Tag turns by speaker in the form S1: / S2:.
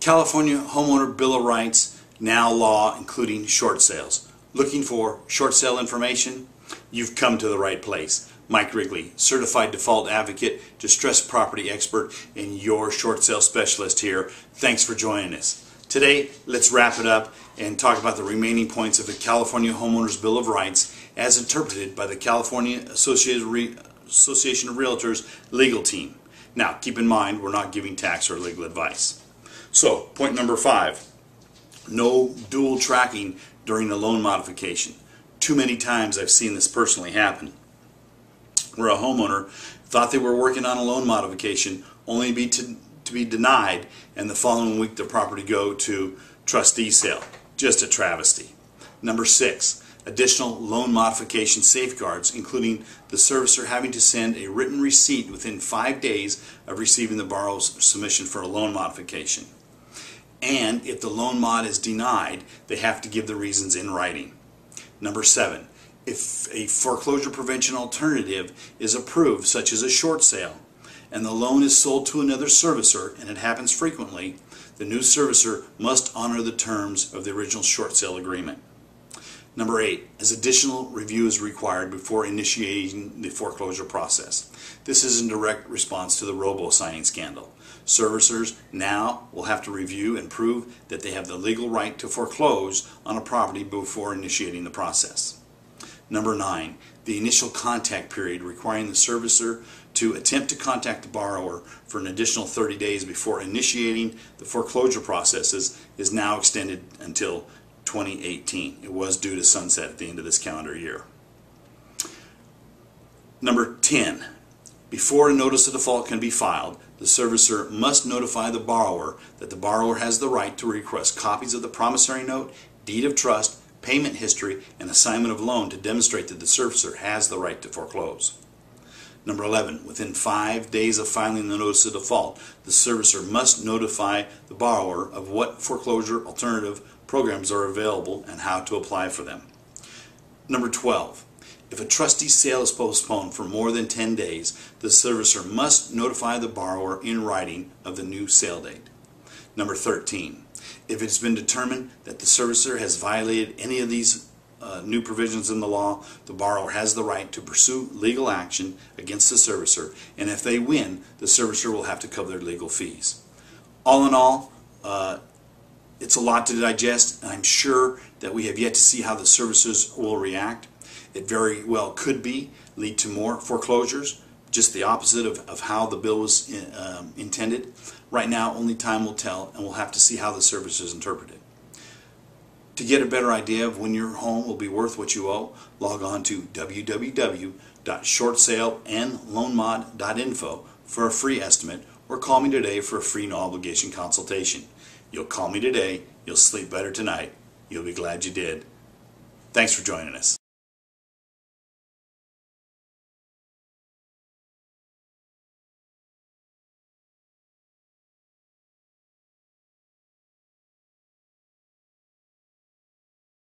S1: California Homeowner Bill of Rights, now law, including short sales. Looking for short sale information? You've come to the right place. Mike Wrigley, certified default advocate, distressed property expert, and your short sale specialist here. Thanks for joining us. Today, let's wrap it up and talk about the remaining points of the California Homeowners Bill of Rights as interpreted by the California Association of Realtors legal team. Now, keep in mind, we're not giving tax or legal advice. So, point number 5, no dual tracking during the loan modification. Too many times I've seen this personally happen, where a homeowner thought they were working on a loan modification only to be denied, and the following week the property go to trustee sale. Just a travesty. Number 6, additional loan modification safeguards, including the servicer having to send a written receipt within 5 days of receiving the borrower's submission for a loan modification. And if the loan mod is denied, they have to give the reasons in writing. Number 7, if a foreclosure prevention alternative is approved, such as a short sale, and the loan is sold to another servicer, and it happens frequently, the new servicer must honor the terms of the original short sale agreement. Number 8, as additional review is required before initiating the foreclosure process. This is in direct response to the robo-signing scandal. Servicers now will have to review and prove that they have the legal right to foreclose on a property before initiating the process. Number 9, the initial contact period requiring the servicer to attempt to contact the borrower for an additional 30 days before initiating the foreclosure processes is now extended until 2018. It was due to sunset at the end of this calendar year. Number 10, before a notice of default can be filed, the servicer must notify the borrower that the borrower has the right to request copies of the promissory note, deed of trust, payment history, and assignment of loan to demonstrate that the servicer has the right to foreclose. Number 11, within 5 days of filing the notice of default, the servicer must notify the borrower of what foreclosure alternative programs are available and how to apply for them. Number 12, if a trustee sale is postponed for more than 10 days, the servicer must notify the borrower in writing of the new sale date. Number 13, if it has been determined that the servicer has violated any of these new provisions in the law, the borrower has the right to pursue legal action against the servicer, and if they win, the servicer will have to cover their legal fees. All in all, it's a lot to digest, and I'm sure that we have yet to see how the servicers will react. It very well could lead to more foreclosures, just the opposite of how the bill was intended. Right now, only time will tell, and we'll have to see how the servicers interpret it. To get a better idea of when your home will be worth what you owe, log on to www.shortsaleandloanmod.info for a free estimate, or call me today for a free no-obligation consultation. You'll call me today, you'll sleep better tonight, you'll be glad you did. Thanks for joining us.